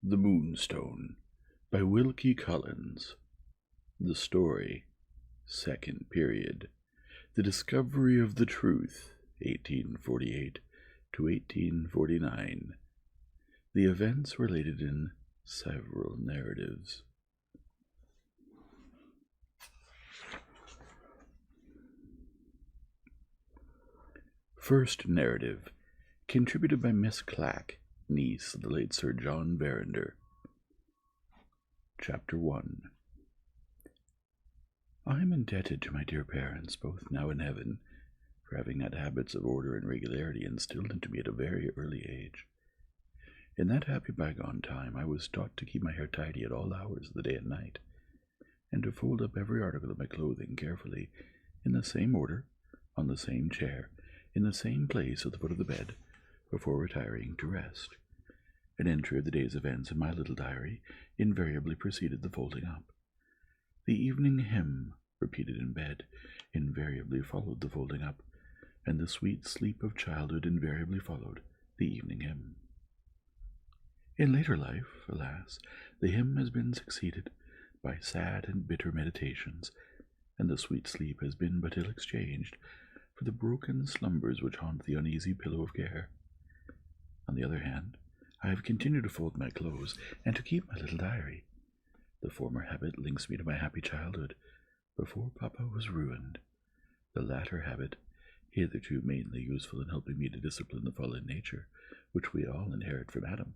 The Moonstone by Wilkie Collins. The story, second period. The discovery of the truth, 1848 to 1849. The events related in several narratives. First narrative, contributed by Miss Clack, niece of the late Sir John Verinder. Chapter 1. I am indebted to my dear parents, both now in heaven, for having had habits of order and regularity instilled into me at a very early age. In that happy bygone time, I was taught to keep my hair tidy at all hours of the day and night, and to fold up every article of my clothing carefully, in the same order, on the same chair, in the same place at the foot of the bed, before retiring to rest. An entry of the day's events in my little diary invariably preceded the folding up. The evening hymn, repeated in bed, invariably followed the folding up, and the sweet sleep of childhood invariably followed the evening hymn. In later life, alas, the hymn has been succeeded by sad and bitter meditations, and the sweet sleep has been but ill exchanged for the broken slumbers which haunt the uneasy pillow of care. On the other hand, I have continued to fold my clothes and to keep my little diary. The former habit links me to my happy childhood, before Papa was ruined. The latter habit, hitherto mainly useful in helping me to discipline the fallen nature, which we all inherit from Adam,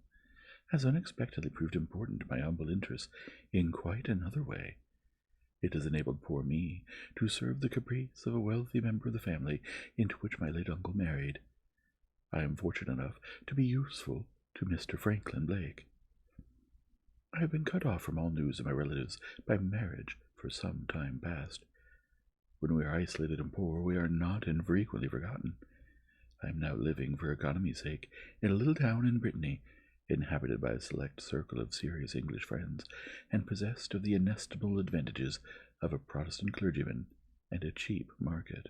has unexpectedly proved important to my humble interests in quite another way. It has enabled poor me to serve the caprice of a wealthy member of the family into which my late uncle married. I am fortunate enough to be useful to Mr. Franklin Blake. I have been cut off from all news of my relatives by marriage for some time past. When we are isolated and poor, we are not infrequently forgotten. I am now living, for economy's sake, in a little town in Brittany, inhabited by a select circle of serious English friends, and possessed of the inestimable advantages of a Protestant clergyman and a cheap market.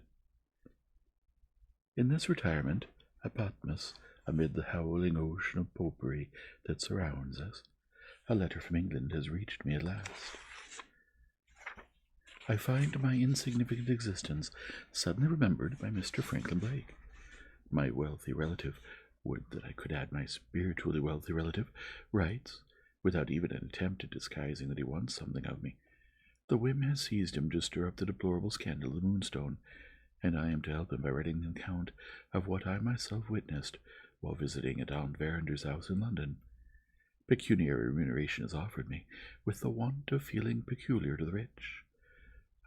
In this retirement, at Patmos, amid the howling ocean of popery that surrounds us, a letter from England has reached me at last. I find my insignificant existence suddenly remembered by Mr. Franklin Blake. My wealthy relative, would that I could add my spiritually wealthy relative, writes, without even an attempt at disguising that he wants something of me. The whim has seized him to stir up the deplorable scandal of the Moonstone, and I am to help him by writing an account of what I myself witnessed while visiting at Aunt Verinder's house in London. Pecuniary remuneration is offered me, with the want of feeling peculiar to the rich.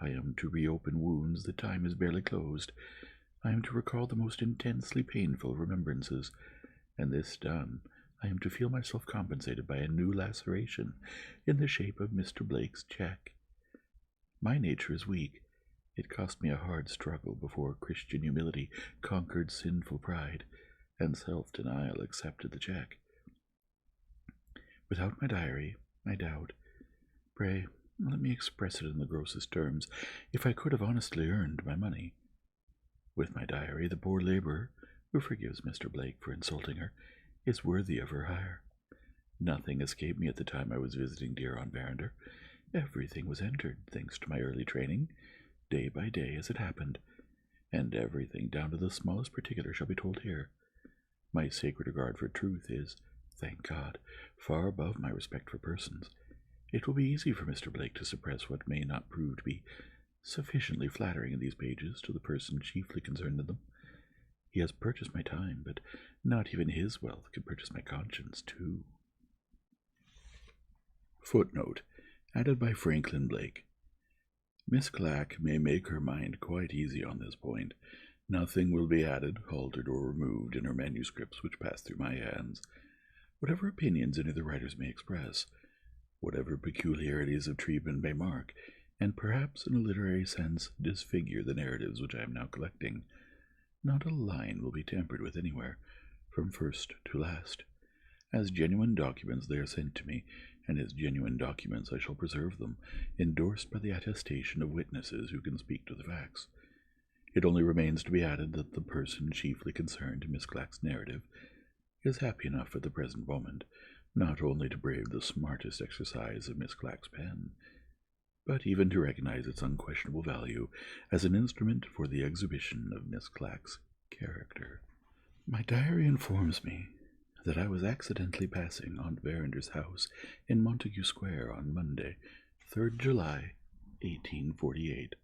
I am to reopen wounds that time has barely closed. I am to recall the most intensely painful remembrances, and this done, I am to feel myself compensated by a new laceration in the shape of Mr. Blake's cheque. My nature is weak. It cost me a hard struggle before Christian humility conquered sinful pride, and self-denial accepted the cheque. Without my diary, I doubt. Pray, let me express it in the grossest terms, if I could have honestly earned my money. With my diary, the poor labourer, who forgives Mr. Blake for insulting her, is worthy of her hire. Nothing escaped me at the time I was visiting dear Aunt Verinder. Everything was entered, thanks to my early training, day by day as it happened, and everything down to the smallest particular shall be told here. My sacred regard for truth is, thank God, far above my respect for persons. It will be easy for Mr. Blake to suppress what may not prove to be sufficiently flattering in these pages to the person chiefly concerned in them. He has purchased my time, but not even his wealth can purchase my conscience, too. Footnote, added by Franklin Blake. Miss Clack may make her mind quite easy on this point. Nothing will be added, altered, or removed in her manuscripts which pass through my hands. Whatever opinions any of the writers may express, whatever peculiarities of treatment may mark, and perhaps in a literary sense disfigure the narratives which I am now collecting, not a line will be tampered with anywhere, from first to last. As genuine documents they are sent to me, and as genuine documents I shall preserve them, endorsed by the attestation of witnesses who can speak to the facts. It only remains to be added that the person chiefly concerned in Miss Clack's narrative is happy enough at the present moment not only to brave the smartest exercise of Miss Clack's pen, but even to recognize its unquestionable value as an instrument for the exhibition of Miss Clack's character. My diary informs me that I was accidentally passing Aunt Verander's house in Montague Square on Monday, 3rd July, 1848.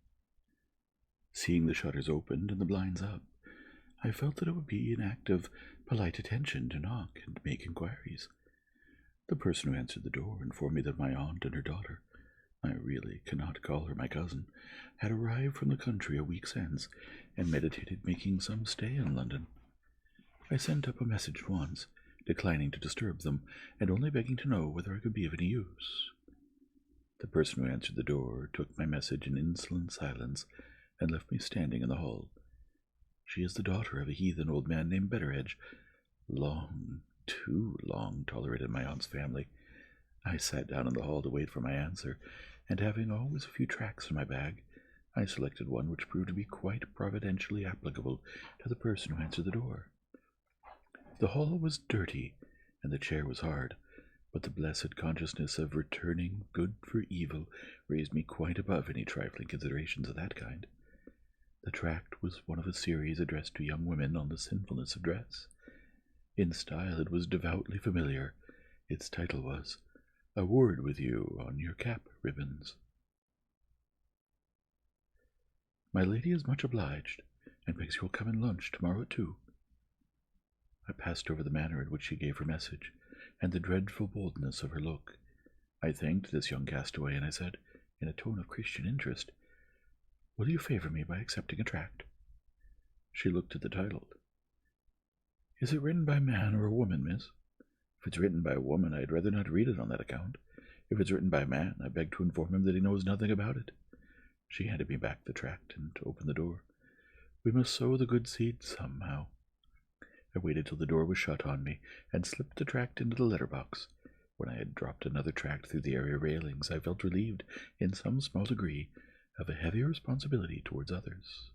Seeing the shutters opened and the blinds up, I felt that it would be an act of polite attention to knock and make inquiries. The person who answered the door informed me that my aunt and her daughter, I really cannot call her my cousin, had arrived from the country a week since, and meditated making some stay in London. I sent up a message at once, declining to disturb them, and only begging to know whether I could be of any use. The person who answered the door took my message in insolent silence, and left me standing in the hall. She is the daughter of a heathen old man named Betteredge, long, too long, tolerated in my aunt's family. I sat down in the hall to wait for my answer, and having always a few tracts in my bag, I selected one which proved to be quite providentially applicable to the person who answered the door. The hall was dirty, and the chair was hard, but the blessed consciousness of returning good for evil raised me quite above any trifling considerations of that kind. The tract was one of a series addressed to young women on the sinfulness of dress. In style it was devoutly familiar. Its title was, "A Word with You on Your Cap Ribbons." My lady is much obliged, and begs you will come and lunch tomorrow at 2. I passed over the manner in which she gave her message, and the dreadful boldness of her look. I thanked this young castaway, and I said, in a tone of Christian interest, "Will you favor me by accepting a tract?" She looked at the title. "Is it written by a man or a woman, miss? If it's written by a woman, I'd rather not read it on that account. If it's written by a man, I beg to inform him that he knows nothing about it." She handed me back the tract and opened the door. "We must sow the good seed somehow." I waited till the door was shut on me, and slipped the tract into the letter-box. When I had dropped another tract through the area railings, I felt relieved, in some small degree, of a heavier responsibility towards others.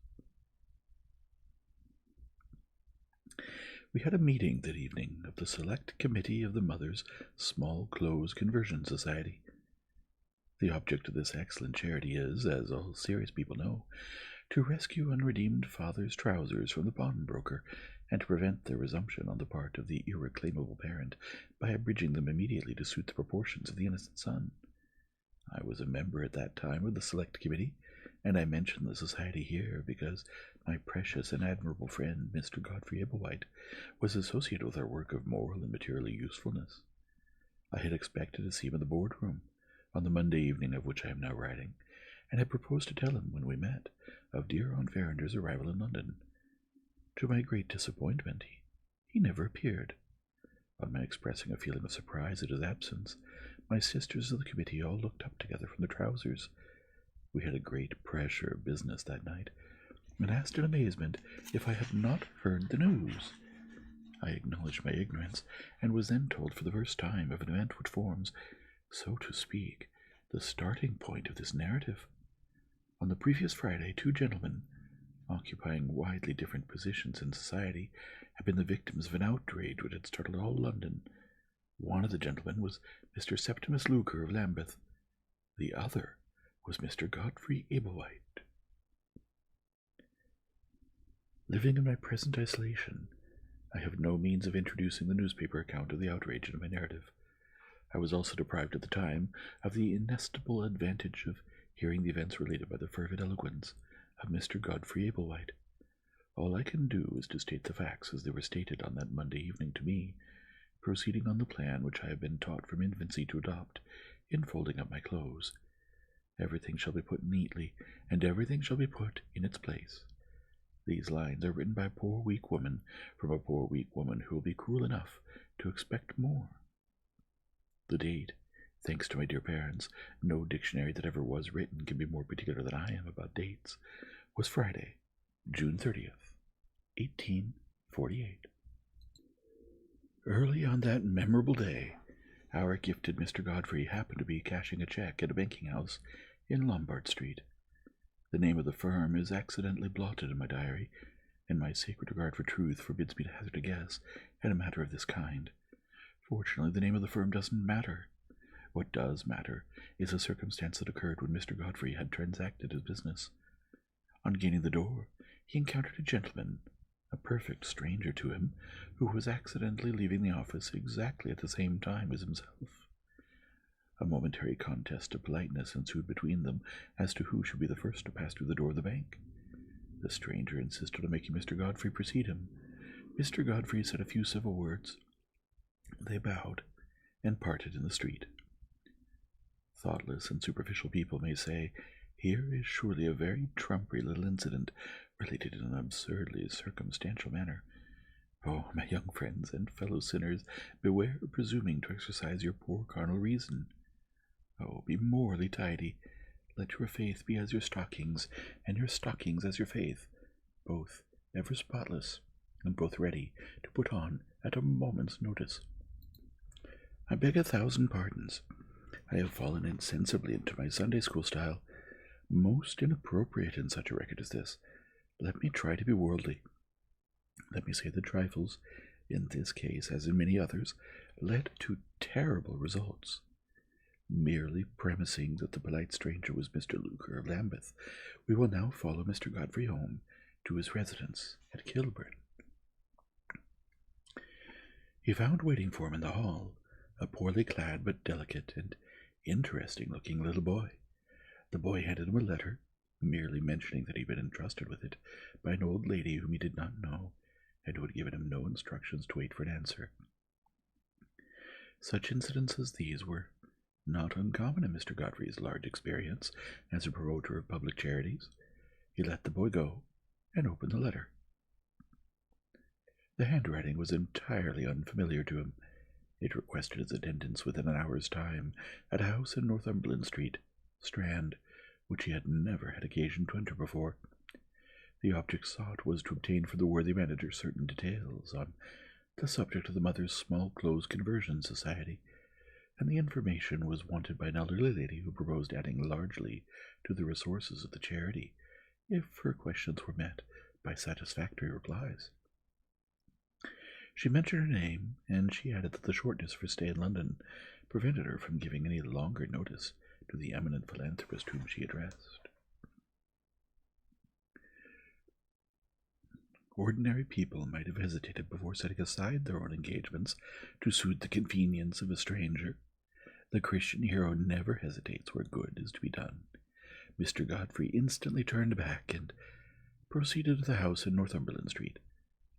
We had a meeting that evening of the Select Committee of the Mothers' Small Clothes Conversion Society. The object of this excellent charity is, as all serious people know, to rescue unredeemed fathers' trousers from the pawnbroker, and to prevent their resumption on the part of the irreclaimable parent by abridging them immediately to suit the proportions of the innocent son. I was a member at that time of the Select Committee, and I mention the society here because my precious and admirable friend, Mr. Godfrey Ablewhite, was associated with our work of moral and material usefulness. I had expected to see him in the boardroom on the Monday evening of which I am now writing, and had proposed to tell him, when we met, of dear Aunt Verander's arrival in London. To my great disappointment, he never appeared. On my expressing a feeling of surprise at his absence, my sisters of the committee all looked up together from their trousers. We had a great pressure of business that night, and asked in amazement if I had not heard the news. I acknowledged my ignorance, and was then told for the first time of an event which forms, so to speak, the starting point of this narrative. On the previous Friday, 2 gentlemen, occupying widely different positions in society, had been the victims of an outrage which had startled all London. One of the gentlemen was Mr. Septimus Luker of Lambeth. The other was Mr. Godfrey Ablewhite. Living in my present isolation, I have no means of introducing the newspaper account of the outrage into my narrative. I was also deprived at the time of the inestimable advantage of hearing the events related by the fervid eloquence of Mr. Godfrey Ablewhite. All I can do is to state the facts as they were stated on that Monday evening to me, proceeding on the plan which I have been taught from infancy to adopt in folding up my clothes. Everything shall be put neatly, and everything shall be put in its place. These lines are written by a poor weak woman, from a poor weak woman who will be cruel enough to expect more. The date, thanks to my dear parents, no dictionary that ever was written can be more particular than I am about dates, was Friday, June 30th, 1848. Early on that memorable day, our gifted Mr. Godfrey happened to be cashing a check at a banking house in Lombard Street. The name of the firm is accidentally blotted in my diary, and my sacred regard for truth forbids me to hazard a guess at a matter of this kind. Fortunately, the name of the firm doesn't matter. What does matter is a circumstance that occurred when Mr. Godfrey had transacted his business. On gaining the door, he encountered a gentleman, a perfect stranger to him, who was accidentally leaving the office exactly at the same time as himself. A momentary contest of politeness ensued between them as to who should be the first to pass through the door of the bank. The stranger insisted on making Mr. Godfrey precede him. Mr. Godfrey said a few civil words. They bowed and parted in the street. Thoughtless and superficial people may say, "Here is surely a very trumpery little incident, related in an absurdly circumstantial manner." Oh, my young friends and fellow sinners, beware of presuming to exercise your poor carnal reason. Oh, be morally tidy. Let your faith be as your stockings, and your stockings as your faith, both ever spotless, and both ready to put on at a moment's notice. I beg 1,000 pardons. I have fallen insensibly into my Sunday school style, most inappropriate in such a record as this. Let me try to be worldly. Let me say that trifles, in this case as in many others, led to terrible results. Merely premising that the polite stranger was Mr. Luker of Lambeth, we will now follow Mr. Godfrey home to his residence at Kilburn. He found waiting for him in the hall a poorly clad but delicate and interesting-looking little boy. The boy handed him a letter, merely mentioning that he had been entrusted with it by an old lady whom he did not know, and who had given him no instructions to wait for an answer. Such incidents as these were not uncommon in Mr. Godfrey's large experience as a promoter of public charities. He let the boy go and opened the letter. The handwriting was entirely unfamiliar to him. It requested his attendance within an hour's time at a house in Northumberland Street, Strand, which he had never had occasion to enter before. The object sought was to obtain from the worthy manager certain details on the subject of the Mother's Small Clothes Conversion Society, and the information was wanted by an elderly lady who proposed adding largely to the resources of the charity if her questions were met by satisfactory replies. She mentioned her name, and she added that the shortness of her stay in London prevented her from giving any longer notice to the eminent philanthropist whom she addressed. Ordinary people might have hesitated before setting aside their own engagements to suit the convenience of a stranger. The Christian hero never hesitates where good is to be done. Mr. Godfrey instantly turned back and proceeded to the house in Northumberland Street.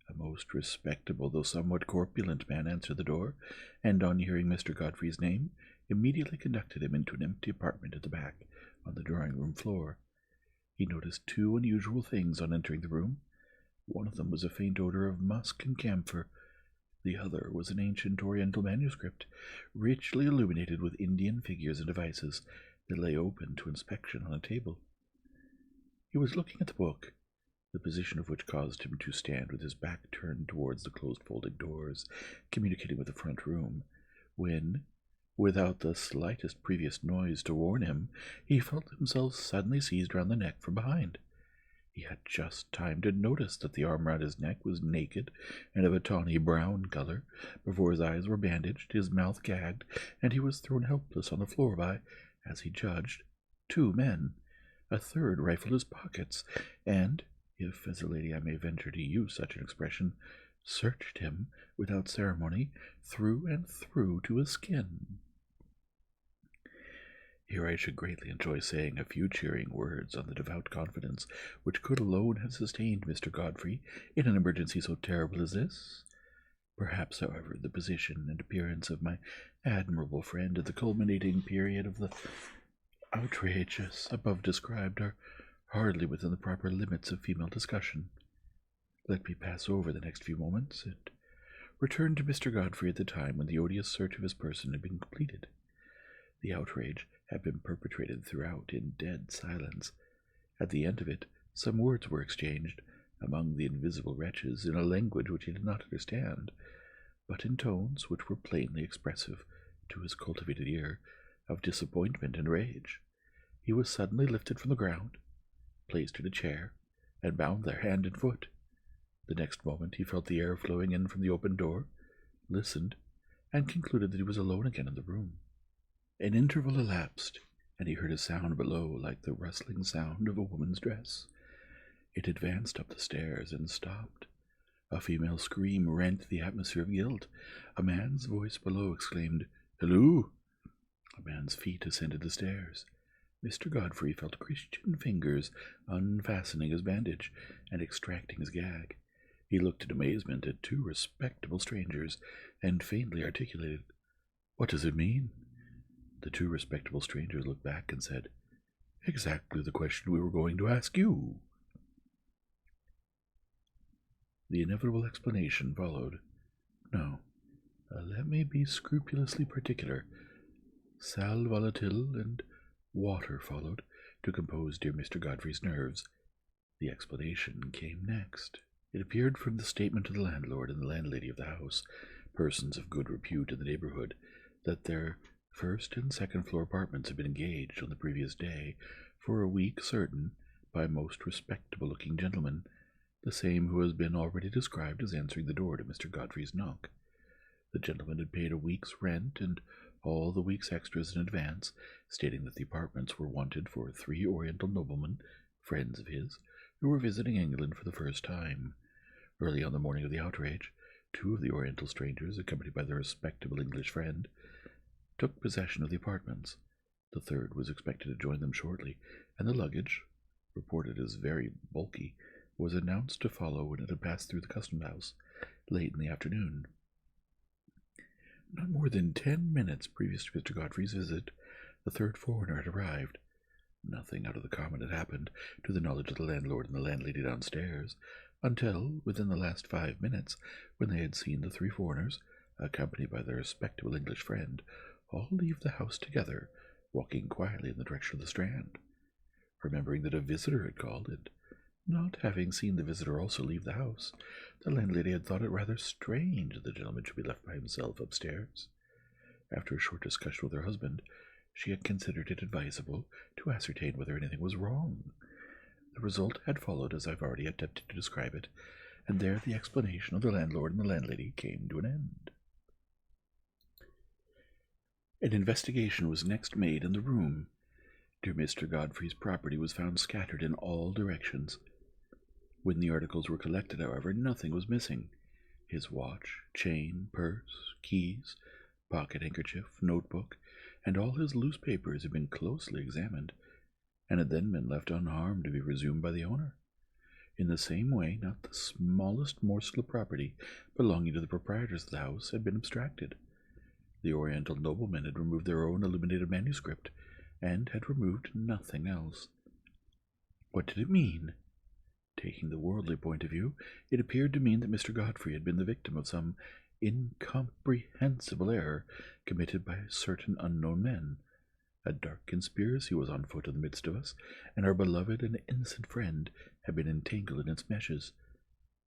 A most respectable, though somewhat corpulent man answered the door, and on hearing Mr. Godfrey's name, immediately conducted him into an empty apartment at the back, on the drawing-room floor. He noticed two unusual things on entering the room. One of them was a faint odor of musk and camphor. The other was an ancient Oriental manuscript, richly illuminated with Indian figures and devices, that lay open to inspection on a table. He was looking at the book, the position of which caused him to stand with his back turned towards the closed folding doors communicating with the front room, when, without the slightest previous noise to warn him, he felt himself suddenly seized round the neck from behind. He had just time to notice that the arm round his neck was naked and of a tawny brown color, before his eyes were bandaged, his mouth gagged, and he was thrown helpless on the floor by, as he judged, two men. A third rifled his pockets, and, if as a lady I may venture to use such an expression, searched him without ceremony through and through to his skin. Here I should greatly enjoy saying a few cheering words on the devout confidence which could alone have sustained Mr. Godfrey in an emergency so terrible as this. Perhaps, however, the position and appearance of my admirable friend at the culminating period of the outrages above described are hardly within the proper limits of female discussion. Let me pass over the next few moments, and return to Mr. Godfrey at the time when the odious search of his person had been completed. The outrage had been perpetrated throughout in dead silence. At the end of it, some words were exchanged among the invisible wretches in a language which he did not understand, but in tones which were plainly expressive, to his cultivated ear, of disappointment and rage. He was suddenly lifted from the ground, placed in a chair, and bound there hand and foot. The next moment he felt the air flowing in from the open door, listened, and concluded that he was alone again in the room. An interval elapsed, and he heard a sound below like the rustling sound of a woman's dress. It advanced up the stairs and stopped. A female scream rent the atmosphere of guilt. A man's voice below exclaimed, "Hello!" A man's feet ascended the stairs. Mr. Godfrey felt Christian fingers unfastening his bandage and extracting his gag. He looked in amazement at two respectable strangers, and faintly articulated, "What does it mean?" The two respectable strangers looked back and said, "Exactly the question we were going to ask you." The inevitable explanation followed. No, let me be scrupulously particular. Sal volatile and water followed to compose dear Mr. Godfrey's nerves. The explanation came next. It appeared from the statement of the landlord and the landlady of the house, persons of good repute in the neighborhood, that their first and second floor apartments had been engaged on the previous day for a week certain by a most respectable-looking gentleman, the same who has been already described as answering the door to Mr. Godfrey's knock. The gentleman had paid a week's rent and all the week's extras in advance, stating that the apartments were wanted for 3 Oriental noblemen, friends of his, who were visiting England for the first time. Early on the morning of the outrage, 2 of the Oriental strangers, accompanied by their respectable English friend, took possession of the apartments. The third was expected to join them shortly, and the luggage, reported as very bulky, was announced to follow when it had passed through the custom house, late in the afternoon. Not more than 10 minutes previous to Mr. Godfrey's visit, the third foreigner had arrived. Nothing out of the common had happened, to the knowledge of the landlord and the landlady downstairs, until, within the last 5 minutes, when they had seen the 3 foreigners, accompanied by their respectable English friend, all leave the house together, walking quietly in the direction of the Strand. Remembering that a visitor had called, and not having seen the visitor also leave the house, the landlady had thought it rather strange that the gentleman should be left by himself upstairs. After a short discussion with her husband, she had considered it advisable to ascertain whether anything was wrong. The result had followed as I've already attempted to describe it, and there the explanation of the landlord and the landlady came to an end. An investigation was next made in the room. Dear Mr. Godfrey's property was found scattered in all directions. When the articles were collected, however, nothing was missing. His watch, chain, purse, keys, pocket handkerchief, notebook, and all his loose papers had been closely examined, and had then been left unharmed to be resumed by the owner. In the same way, not the smallest morsel of property belonging to the proprietors of the house had been abstracted. The Oriental noblemen had removed their own illuminated manuscript, and had removed nothing else. What did it mean? Taking the worldly point of view, it appeared to mean that Mr. Godfrey had been the victim of some incomprehensible error committed by certain unknown men. A dark conspiracy was on foot in the midst of us, and our beloved and innocent friend had been entangled in its meshes.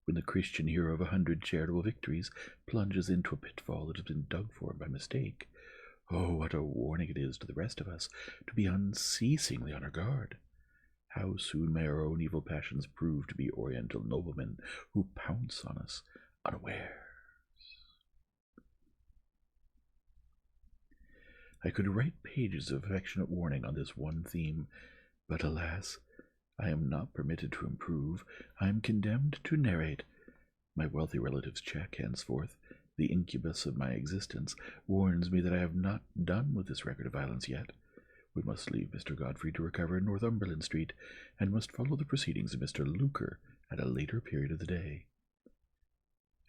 When the Christian hero of 100 charitable victories plunges into a pitfall that has been dug for him by mistake, oh, what a warning it is to the rest of us to be unceasingly on our guard. How soon may our own evil passions prove to be Oriental noblemen who pounce on us unawares. I could write pages of affectionate warning on this one theme, but alas, I am not permitted to improve. I am condemned to narrate. My wealthy relative's check, henceforth, the incubus of my existence, warns me that I have not done with this record of violence yet. We must leave Mr. Godfrey to recover in Northumberland Street, and must follow the proceedings of Mr. Luker at a later period of the day.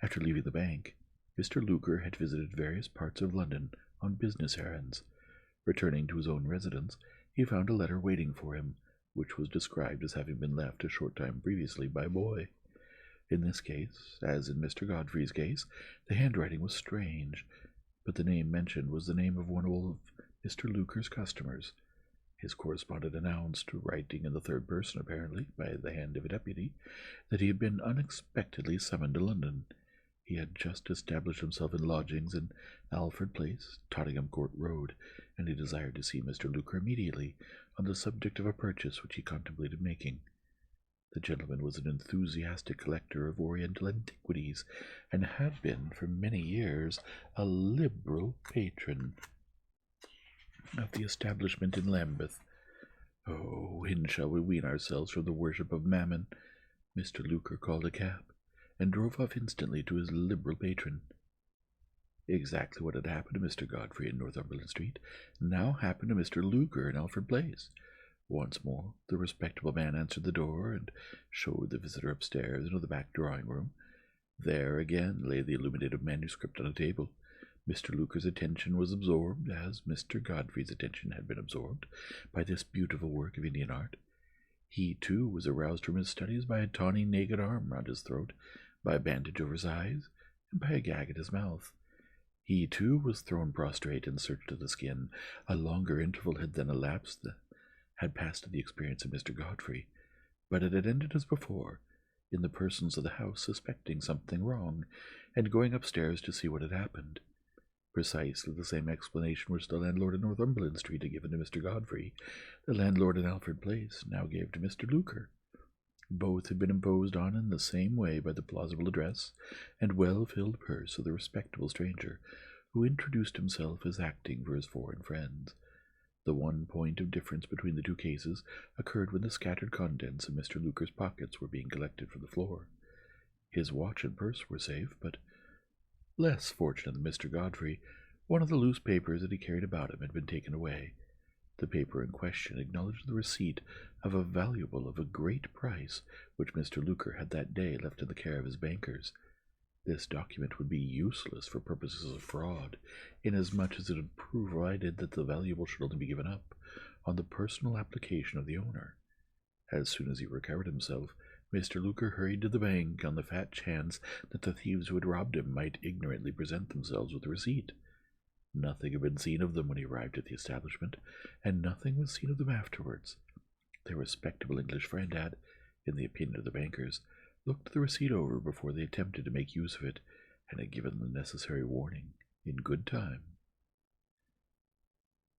After leaving the bank, Mr. Luker had visited various parts of London on business errands. Returning to his own residence, he found a letter waiting for him, which was described as having been left a short time previously by a boy. In this case, as in Mr. Godfrey's case, the handwriting was strange, but the name mentioned was the name of one of Mr. Luker's customers. His correspondent announced, writing in the third person apparently, by the hand of a deputy, that he had been unexpectedly summoned to London. He had just established himself in lodgings in Alfred Place, Tottenham Court Road, and he desired to see Mr. Luker immediately on the subject of a purchase which he contemplated making. The gentleman was an enthusiastic collector of Oriental antiquities, and had been for many years a liberal patron of the establishment in Lambeth. "Oh, when shall we wean ourselves from the worship of Mammon?" Mr. Luker called a cab, and drove off instantly to his liberal patron. Exactly what had happened to Mr. Godfrey in Northumberland Street now happened to Mr. Luker in Alfred Place. Once more the respectable man answered the door, and showed the visitor upstairs into the back drawing-room. There again lay the illuminated manuscript on a table. Mr. Luker's attention was absorbed, as Mr. Godfrey's attention had been absorbed, by this beautiful work of Indian art. He, too, was aroused from his studies by a tawny naked arm round his throat, by a bandage over his eyes, and by a gag at his mouth. He, too, was thrown prostrate and searched to the skin. A longer interval had then elapsed had passed to the experience of Mr. Godfrey, but it had ended as before, in the persons of the house suspecting something wrong, and going upstairs to see what had happened. Precisely the same explanation which the landlord in Northumberland Street had given to Mr. Godfrey, the landlord in Alfred Place now gave to Mr. Luker. Both had been imposed on in the same way by the plausible address and well-filled purse of the respectable stranger, who introduced himself as acting for his foreign friends. The one point of difference between the two cases occurred when the scattered contents of Mr. Luker's pockets were being collected from the floor. His watch and purse were safe, but, less fortunate than Mr. Godfrey, one of the loose papers that he carried about him had been taken away. The paper in question acknowledged the receipt of a valuable of a great price which Mr. Luker had that day left in the care of his bankers. This document would be useless for purposes of fraud, inasmuch as it had provided that the valuable should only be given up on the personal application of the owner. As soon as he recovered himself, Mr. Luker hurried to the bank on the fat chance that the thieves who had robbed him might ignorantly present themselves with the receipt. Nothing had been seen of them when he arrived at the establishment, and nothing was seen of them afterwards. Their respectable English friend had, in the opinion of the bankers, looked the receipt over before they attempted to make use of it, and had given the necessary warning in good time.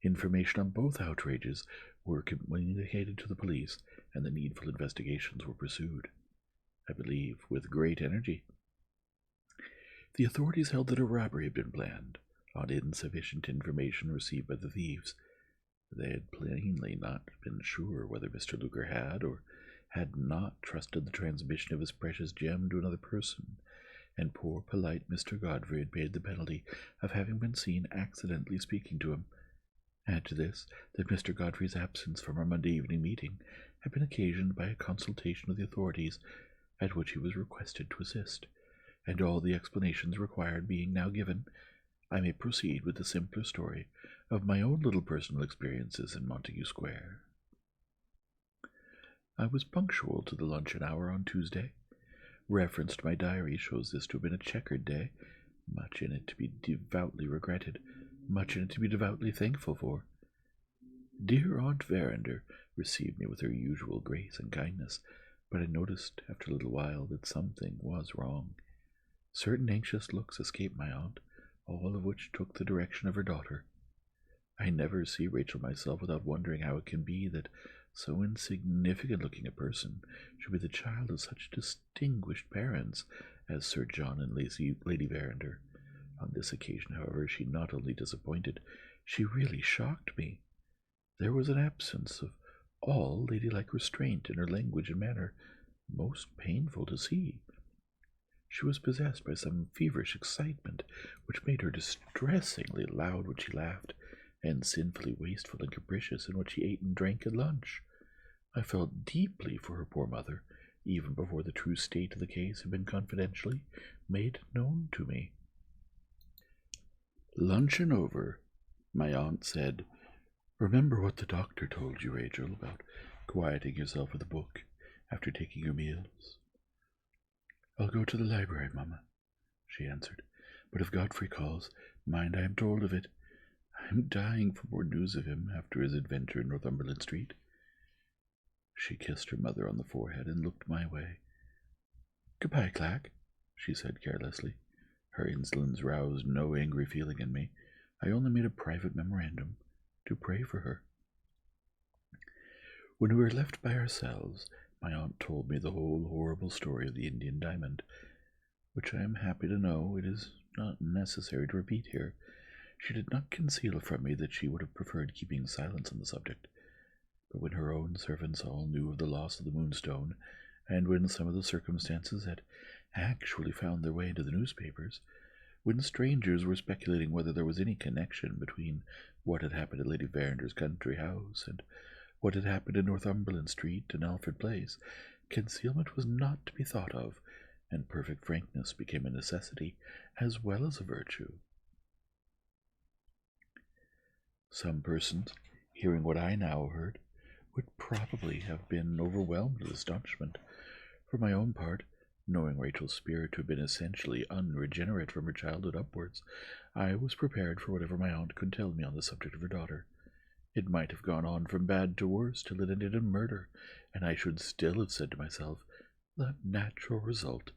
Information on both outrages were communicated to the police, and the needful investigations were pursued, I believe, with great energy. The authorities held that a robbery had been planned, on insufficient information received by the thieves. They had plainly not been sure whether Mr. Luker had or had not trusted the transmission of his precious gem to another person, and poor polite Mr. Godfrey had paid the penalty of having been seen accidentally speaking to him. Add to this, that Mr. Godfrey's absence from our Monday evening meeting had been occasioned by a consultation of the authorities, at which he was requested to assist, and all the explanations required being now given, I may proceed with the simpler story of my own little personal experiences in Montague Square. I was punctual to the luncheon hour on Tuesday. Reference to my diary shows this to have been a checkered day, much in it to be devoutly regretted, much in it to be devoutly thankful for. Dear Aunt Verinder received me with her usual grace and kindness, but I noticed after a little while that something was wrong. Certain anxious looks escaped my aunt, all of which took the direction of her daughter. I never see Rachel myself without wondering how it can be that so insignificant-looking a person should be the child of such distinguished parents as Sir John and Lady Verinder. On this occasion, however, she not only disappointed, she really shocked me. There was an absence of all ladylike restraint in her language and manner, most painful to see. She was possessed by some feverish excitement which made her distressingly loud when she laughed, and sinfully wasteful and capricious in what she ate and drank at lunch. I felt deeply for her poor mother, even before the true state of the case had been confidentially made known to me. Luncheon over, my aunt said, "Remember what the doctor told you, Rachel, about quieting yourself with a book after taking your meals." "I'll go to the library, Mamma," she answered. "But if Godfrey calls, mind I am told of it. I am dying for more news of him after his adventure in Northumberland Street." She kissed her mother on the forehead and looked my way. "Good-bye, Clack," she said carelessly. Her insolence roused no angry feeling in me. I only made a private memorandum to pray for her. When we were left by ourselves, My aunt told me the whole horrible story of the Indian diamond, which I am happy to know it is not necessary to repeat here. She did not conceal from me that she would have preferred keeping silence on the subject, but when her own servants all knew of the loss of the Moonstone, and when some of the circumstances had actually found their way into the newspapers, when strangers were speculating whether there was any connection between what had happened at Lady Verander's country house and what had happened in Northumberland Street and Alfred Place, concealment was not to be thought of, and perfect frankness became a necessity as well as a virtue. Some persons, hearing what I now heard, would probably have been overwhelmed with astonishment. For my own part, knowing Rachel's spirit to have been essentially unregenerate from her childhood upwards, I was prepared for whatever my aunt could tell me on the subject of her daughter. It might have gone on from bad to worse till it ended in murder, and I should still have said to myself, the natural result.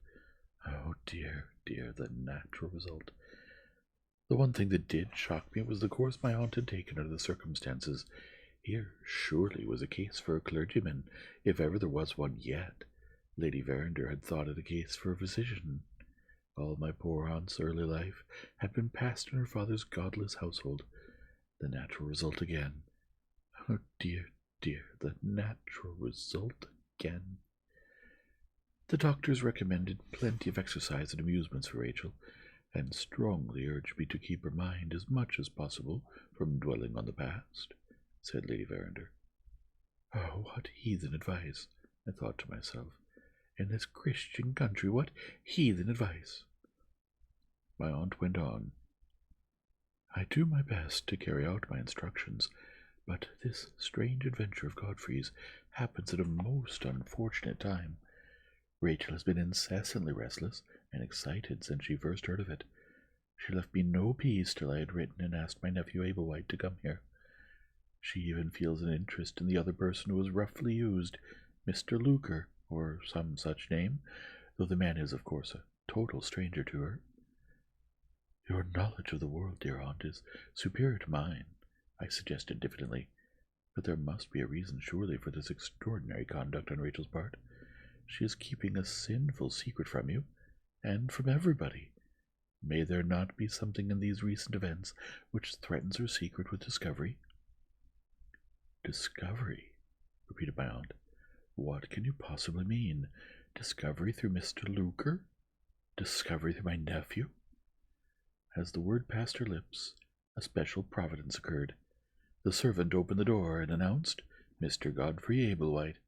Oh dear, dear, the natural result. The one thing that did shock me was the course my aunt had taken under the circumstances. Here surely was a case for a clergyman, if ever there was one yet. Lady Verinder had thought it a case for a physician. All my poor aunt's early life had been passed in her father's godless household. The natural result again. Oh dear, dear, the natural result again. The doctors recommended plenty of exercise and amusements for Rachel, and strongly urged me to keep her mind as much as possible from dwelling on the past, said Lady Verinder. Oh, what heathen advice, I thought to myself. In this Christian country, what heathen advice! My aunt went on. I do my best to carry out my instructions, but this strange adventure of Godfrey's happens at a most unfortunate time. Rachel has been incessantly restless and excited since she first heard of it. She left me no peace till I had written and asked my nephew Ablewhite to come here. She even feels an interest in the other person who was roughly used, Mr. Luker, or some such name, though the man is, of course, a total stranger to her. Your knowledge of the world, dear aunt, is superior to mine, I suggested diffidently, but there must be a reason, surely, for this extraordinary conduct on Rachel's part. She is keeping a sinful secret from you, and from everybody. May there not be something in these recent events which threatens her secret with discovery? Discovery, repeated my aunt. What can you possibly mean? Discovery through Mr. Luker? Discovery through my nephew? As the word passed her lips, a special providence occurred. The servant opened the door and announced Mr. Godfrey Ablewhite,